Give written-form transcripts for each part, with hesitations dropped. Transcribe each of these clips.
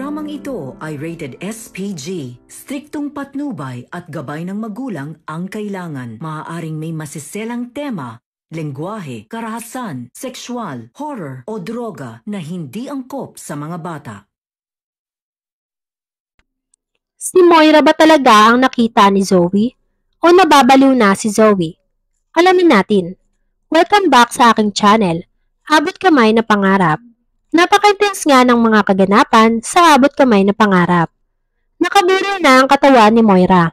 Dramang ito ay rated SPG. Striktong patnubay at gabay ng magulang ang kailangan. Maaaring may masiselang tema, lengguwahe, karahasan, sexual, horror o droga na hindi angkop sa mga bata. Si Moira ba talaga ang nakita ni Zoe? O nababaliw na si Zoe? Alamin natin. Welcome back sa aking channel, Abot Kamay na Pangarap. Napaka-intense nga ng mga kaganapan sa Abot Kamay na Pangarap. Nakaburol na ang katawan ni Moira.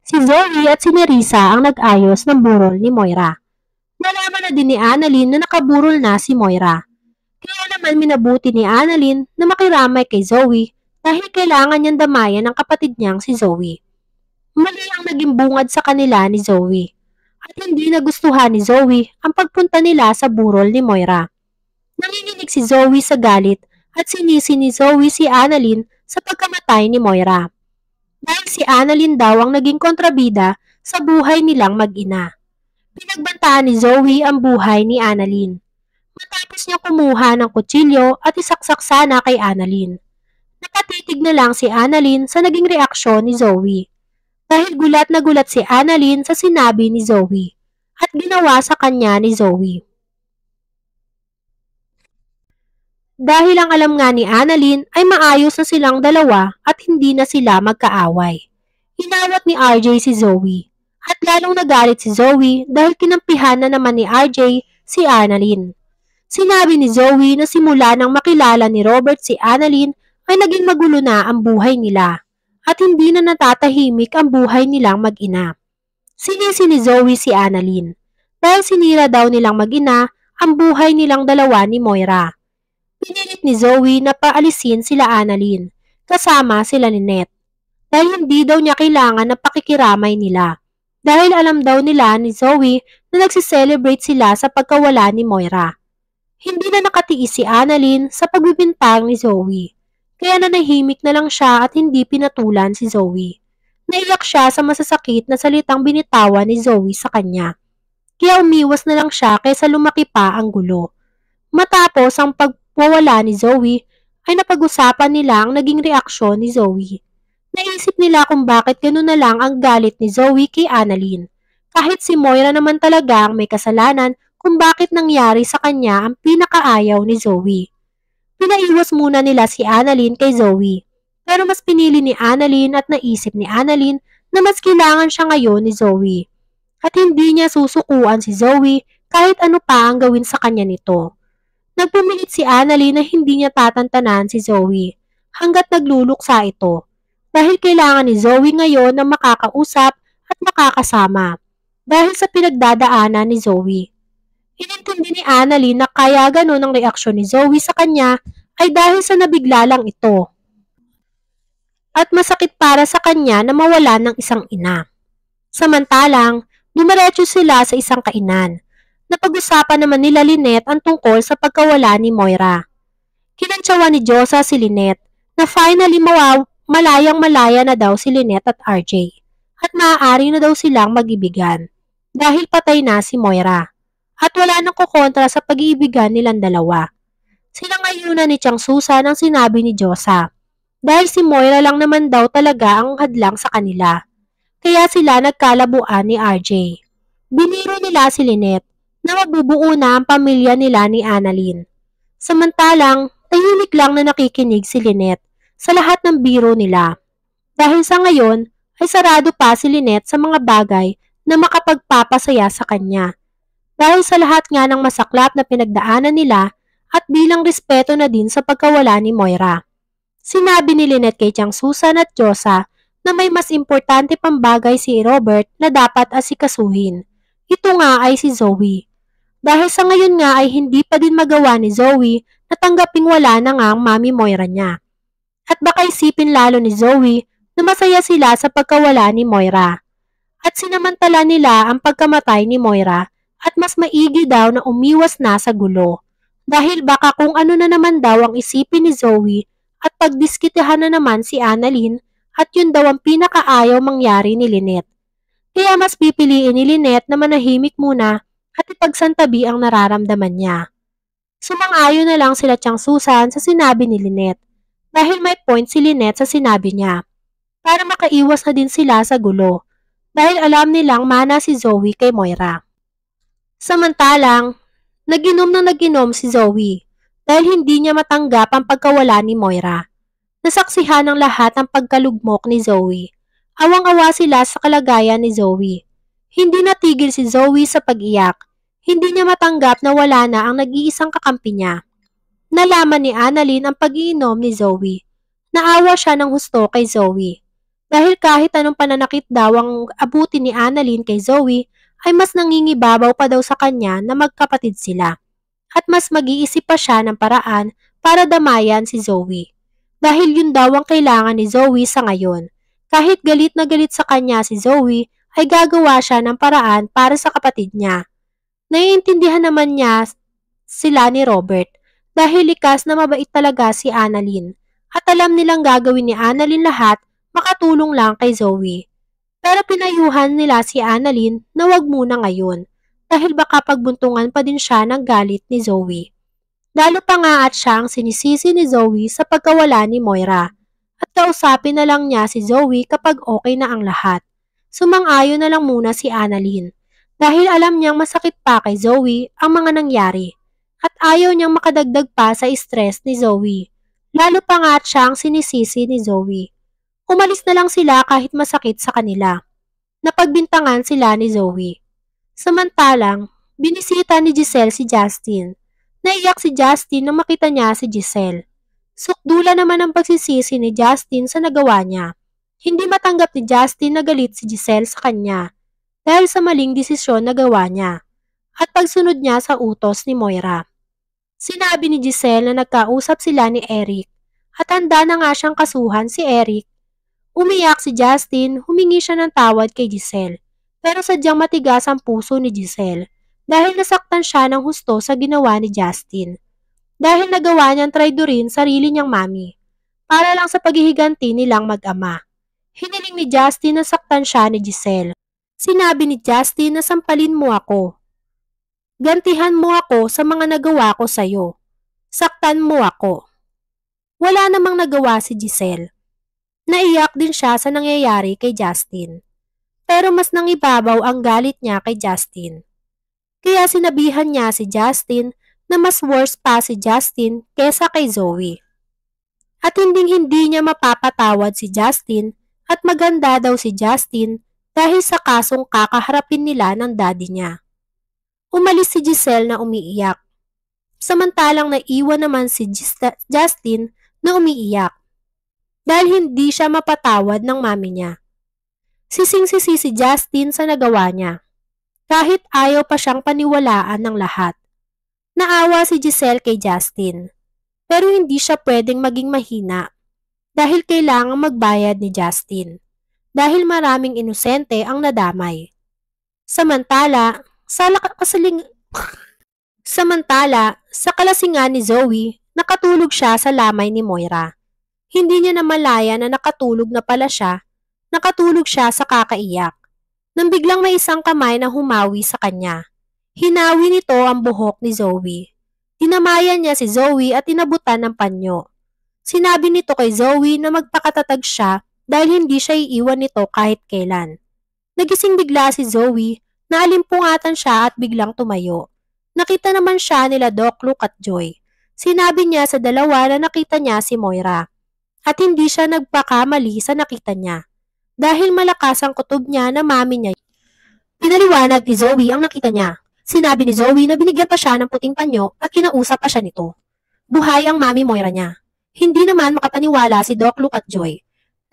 Si Zoe at si Nerissa ang nag-ayos ng burol ni Moira. Nalaman na din ni Annalyn na nakaburol na si Moira. Kaya naman minabuti ni Annalyn na makiramay kay Zoe dahil kailangan niyang damayan ang kapatid niyang si Zoe. Mali ang naging bungad sa kanila ni Zoe. At hindi nagustuhan ni Zoe ang pagpunta nila sa burol ni Moira. Nanginginig si Zoe sa galit at sinisi ni Zoe si Annalyn sa pagkamatay ni Moira. Dahil si Annalyn daw ang naging kontrabida sa buhay nilang mag-ina. Pinagbantaan ni Zoe ang buhay ni Annalyn. Matapos niya kumuha ng kutsilyo at isaksak sana kay Annalyn. Nakatitig na lang si Annalyn sa naging reaksyon ni Zoe. Dahil gulat na gulat si Annalyn sa sinabi ni Zoe at ginawa sa kanya ni Zoe. Dahil ang alam nga ni Annalyn ay maayos na silang dalawa at hindi na sila magkaaway. Inawat ni RJ si Zoe at lalong nagalit si Zoe dahil kinampihan na naman ni RJ si Annalyn. Sinabi ni Zoe na simula nang makilala ni Robert si Annalyn ay naging magulo na ang buhay nila at hindi na natatahimik ang buhay nilang mag-ina. Sinisi ni Zoe si Annalyn dahil sinira daw nilang mag-ina ang buhay nilang dalawa ni Moira. Pinilit ni Zoe na paalisin sila Annalyn, kasama sila Ninette, dahil hindi daw niya kailangan ng pakikiramay nila, dahil alam daw nila ni Zoe na nagsiselebrate sila sa pagkawala ni Moira. Hindi na nakatiis si Annalyn sa pagbibintang ni Zoe, kaya nanahimik na lang siya at hindi pinatulan si Zoe. Naiyak siya sa masasakit na salitang binitawan ni Zoe sa kanya, kaya umiwas na lang siya kaysa lumaki pa ang gulo. Matapos ang pagwawala ni Zoe, ay napag-usapan nila ang naging reaksyon ni Zoe. Naisip nila kung bakit gano'n na lang ang galit ni Zoe kay Annalyn, kahit si Moira naman talaga ang may kasalanan kung bakit nangyari sa kanya ang pinakaayaw ni Zoe. Pinaiwas muna nila si Annalyn kay Zoe, pero mas pinili ni Annalyn at naisip ni Annalyn na mas kailangan siya ngayon ni Zoe, at hindi niya susukuan si Zoe kahit ano pa ang gawin sa kanya nito. Nagpumilit si Annalyn na hindi niya tatantanan si Zoe hanggat nagluluksa ito dahil kailangan ni Zoe ngayon na makakausap at makakasama dahil sa pinagdadaanan ni Zoe. Inintindi ni Annalyn na kaya ganun ang reaksyon ni Zoe sa kanya ay dahil sa nabigla lang ito at masakit para sa kanya na mawala ng isang ina. Samantalang, dumiretso sila sa isang kainan. Napag-usapan naman nila Lynette ang tungkol sa pagkawala ni Moira. Kinantsawan ni Josa si Lynette na finally malayang-malaya na daw si Lynette at RJ at maaari na daw silang mag-ibigan dahil patay na si Moira at wala nang kukontra sa pag-iibigan nilang dalawa. Sinangayunan ni Chang Susan ang sinabi ni Josa dahil si Moira lang naman daw talaga ang hadlang sa kanila. Kaya sila nagkalabuan ni RJ. Biniro nila si Lynette na mabubuo na ang pamilya nila ni Annalyn. Samantalang, tahimik lang na nakikinig si Lynette sa lahat ng biro nila. Dahil sa ngayon, ay sarado pa si Lynette sa mga bagay na makapagpapasaya sa kanya. Dahil sa lahat nga ng masaklap na pinagdaanan nila at bilang respeto na din sa pagkawala ni Moira. Sinabi ni Lynette kay Chang Susan at Josa na may mas importante pang bagay si Robert na dapat asikasuhin. Ito nga ay si Zoe. Dahil sa ngayon nga ay hindi pa din magawa ni Zoe na tanggaping wala na nga ang mami Moira niya. At baka isipin lalo ni Zoe na masaya sila sa pagkawala ni Moira. At sinamantala nila ang pagkamatay ni Moira at mas maigi daw na umiwas na sa gulo. Dahil baka kung ano na naman daw ang isipin ni Zoe at pagdiskitahan na naman si Annalyn at yun daw ang pinakaayaw mangyari ni Lynette. Kaya mas pipiliin ni Lynette na manahimik muna at ipagsantabi ang nararamdaman niya. Sumang-ayon na lang sila Chang Susan sa sinabi ni Lynette dahil may point si Lynette sa sinabi niya para makaiwas na din sila sa gulo dahil alam nilang mana si Zoe kay Moira. Samantalang, nag-inom si Zoe dahil hindi niya matanggap ang pagkawala ni Moira. Nasaksihan ng lahat ang pagkalugmok ni Zoe. Awang-awa sila sa kalagayan ni Zoe. Hindi natigil si Zoe sa pag-iyak. Hindi niya matanggap na wala na ang nag-iisang kakampi niya. Nalaman ni Annalyn ang pag-iinom ni Zoe. Naawa siya ng husto kay Zoe. Dahil kahit anong pananakit daw ang abuti ni Annalyn kay Zoe, ay mas nangingibabaw pa daw sa kanya na magkapatid sila. At mas mag-iisip pa siya ng paraan para damayan si Zoe. Dahil yun daw ang kailangan ni Zoe sa ngayon. Kahit galit na galit sa kanya si Zoe, ay gagawa siya ng paraan para sa kapatid niya. Naiintindihan naman niya sila ni Robert dahil likas na mabait talaga si Annalyn. At alam nilang gagawin ni Annalyn lahat makatulong lang kay Zoe. Pero pinayuhan nila si Annalyn na wag muna ngayon dahil baka pagbuntungan pa din siya ng galit ni Zoe. Lalo pa nga at siya ang sinisisi ni Zoe sa pagkawala ni Moira at kausapin na lang niya si Zoe kapag okay na ang lahat. Sumang-ayon na lang muna si Annalyn dahil alam niyang masakit pa kay Zoe ang mga nangyari at ayaw niyang makadagdag pa sa stress ni Zoe. Lalo pa nga at siya ang sinisisi ni Zoe. Umalis na lang sila kahit masakit sa kanila. Napagbintangan sila ni Zoe. Samantalang, binisita ni Giselle si Justin. Naiyak si Justin nang makita niya si Giselle. Sukdula naman ang pagsisisi ni Justin sa nagawa niya. Hindi matanggap ni Justin na galit si Giselle sa kanya dahil sa maling desisyon na gawa niya at pagsunod niya sa utos ni Moira. Sinabi ni Giselle na nagkausap sila ni Eric at handa na nga siyang kasuhan si Eric. Umiyak si Justin, humingi siya ng tawad kay Giselle pero sadyang matigas ang puso ni Giselle dahil nasaktan siya ng husto sa ginawa ni Justin. Dahil nagawa niyang traidorin sarili niyang mami para lang sa paghihiganti nilang mag-ama. Hiniling ni Justin na saktan siya ni Giselle. Sinabi ni Justin na sampalin mo ako. Gantihan mo ako sa mga nagawa ko sa'yo. Saktan mo ako. Wala namang nagawa si Giselle. Naiyak din siya sa nangyayari kay Justin. Pero mas nangibabaw ang galit niya kay Justin. Kaya sinabihan niya si Justin na mas worse pa si Justin kesa kay Zoe. At hindi niya mapapatawad si Justin at maganda daw si Justin dahil sa kasong kakaharapin nila ng daddy niya. Umalis si Giselle na umiiyak. Samantalang naiwan naman si Justin na umiiyak dahil hindi siya mapatawad ng mami niya. Sising-sisi si Justin sa nagawa niya. Kahit ayaw pa siyang paniwalaan ng lahat. Naawa si Giselle kay Justin. Pero hindi siya pwedeng maging mahina dahil kailangang magbayad ni Justin. Dahil maraming inosente ang nadamay. Samantala, sa kalasingan ni Zoe, nakatulog siya sa lamay ni Moira. Hindi niya namalaya na nakatulog na pala siya. Nakatulog siya sa kakaiyak. Nang biglang may isang kamay na humawi sa kanya. Hinawi nito ang buhok ni Zoe. Tinamayan niya si Zoe at inabutan ng panyo. Sinabi nito kay Zoe na magpakatatag siya dahil hindi siya iiwan nito kahit kailan. Nagising bigla si Zoe na alimpungatan siya at biglang tumayo. Nakita naman siya nila Doc Luke at Joy. Sinabi niya sa dalawa na nakita niya si Moira. At hindi siya nagpakamali sa nakita niya. Dahil malakas ang kutob niya na mami niya. Pinaliwanag ni Zoe ang nakita niya. Sinabi ni Zoe na binigyan pa siya ng puting panyo at kinausap pa siya nito. Buhay ang mami Moira niya. Hindi naman makapaniwala si Doc Luke at Joy.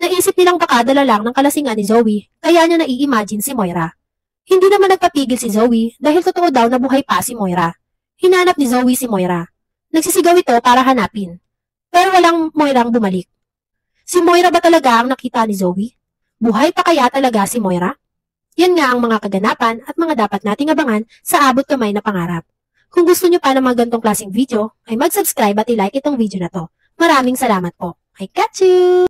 Naisip nilang baka dala lang ng kalasingan ni Zoe, kaya niya nai-imagine si Moira. Hindi naman nagpapigil si Zoe dahil totoo daw na buhay pa si Moira. Hinanap ni Zoe si Moira. Nagsisigaw ito para hanapin. Pero walang Moirang bumalik. Si Moira ba talaga ang nakita ni Zoe? Buhay pa kaya talaga si Moira? Yan nga ang mga kaganapan at mga dapat nating abangan sa abot kamay na pangarap. Kung gusto nyo pa ng mga gantong klaseng video, ay mag-subscribe at i-like itong video na to. Maraming salamat po. I got you!